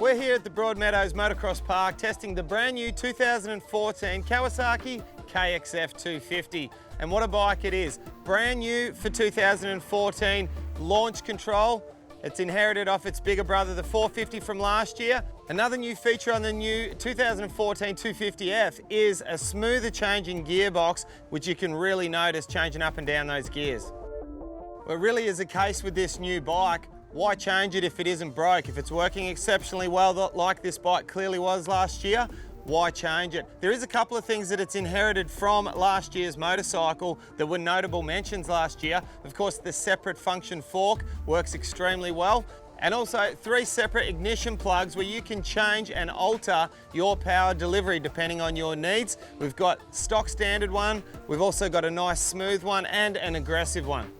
We're here at the Broadmeadows Motocross Park testing the brand new 2014 Kawasaki KX250. And what a bike it is. Brand new for 2014, launch control. It's inherited off its bigger brother, the 450 from last year. Another new feature on the new 2014 250F is a smoother changing gearbox, which you can really notice changing up and down those gears. Well, it really is a case with this new bike. Why change it if it isn't broke? If it's working exceptionally well, like this bike clearly was last year, why change it? There is a couple of things that it's inherited from last year's motorcycle that were notable mentions last year. Of course, the separate function fork works extremely well. And also 3 separate ignition plugs where you can change and alter your power delivery depending on your needs. We've got stock standard one, we've also got a nice smooth one and an aggressive one.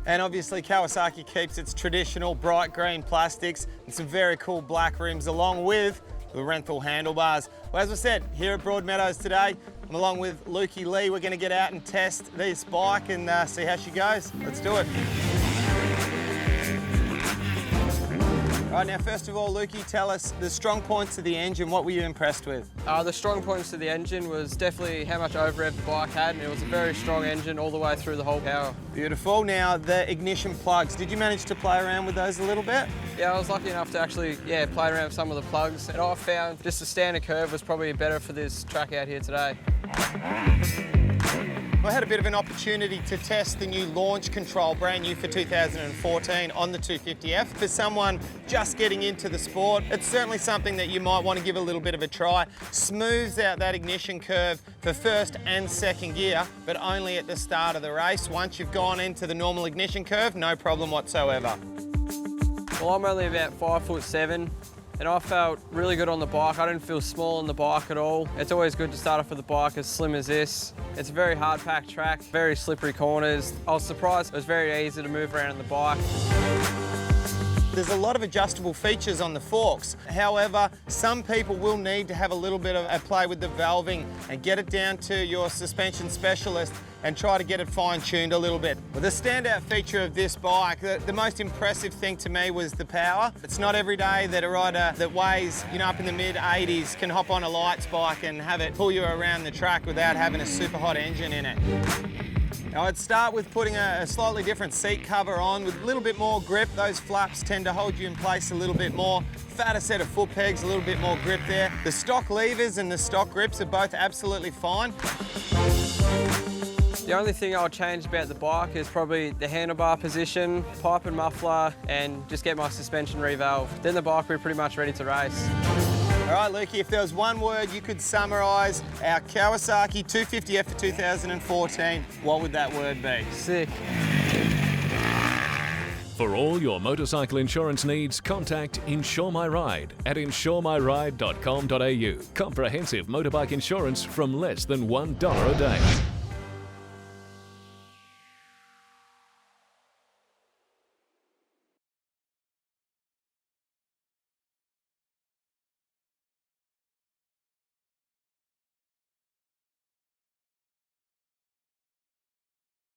And obviously Kawasaki keeps its traditional bright green plastics and some very cool black rims along with the Renthal handlebars. Well, as I said, here at Broadmeadows today, I'm along with Lukey Lee. We're going to get out and test this bike and see how she goes. Let's do it. All right, now first of all, Lukey, tell us the strong points of the engine. What were you impressed with? The strong points of the engine was definitely how much overrev the bike had, and it was a very strong engine all the way through the whole power. Beautiful. Now, the ignition plugs, did you manage to play around with those a little bit? Yeah, I was lucky enough to actually, play around with some of the plugs, and I found just a standard curve was probably better for this track out here today. I had a bit of an opportunity to test the new launch control, brand new for 2014 on the 250F. For someone just getting into the sport, it's certainly something that you might want to give a little bit of a try. Smooths out that ignition curve for first and second gear, but only at the start of the race. Once you've gone into the normal ignition curve, no problem whatsoever. Well, I'm only about 5'7", and I felt really good on the bike. I didn't feel small on the bike at all. It's always good to start off with a bike as slim as this. It's a very hard packed track, very slippery corners. I was surprised it was very easy to move around on the bike. There's a lot of adjustable features on the forks. However, some people will need to have a little bit of a play with the valving and get it down to your suspension specialist and try to get it fine-tuned a little bit. Well, the standout feature of this bike, the most impressive thing to me was the power. It's not every day that a rider that weighs, up in the mid-80s can hop on a lights bike and have it pull you around the track without having a super hot engine in it. Now, I'd start with putting a slightly different seat cover on with a little bit more grip. Those flaps tend to hold you in place a little bit more. Fatter set of foot pegs, a little bit more grip there. The stock levers and the stock grips are both absolutely fine. The only thing I'll change about the bike is probably the handlebar position, pipe and muffler, and just get my suspension revalved. Then the bike will be pretty much ready to race. All right, Lukey, if there was one word you could summarise our Kawasaki 250F for 2014, what would that word be? Sick. For all your motorcycle insurance needs, contact Insure My Ride at insuremyride.com.au. Comprehensive motorbike insurance from less than $1 a day.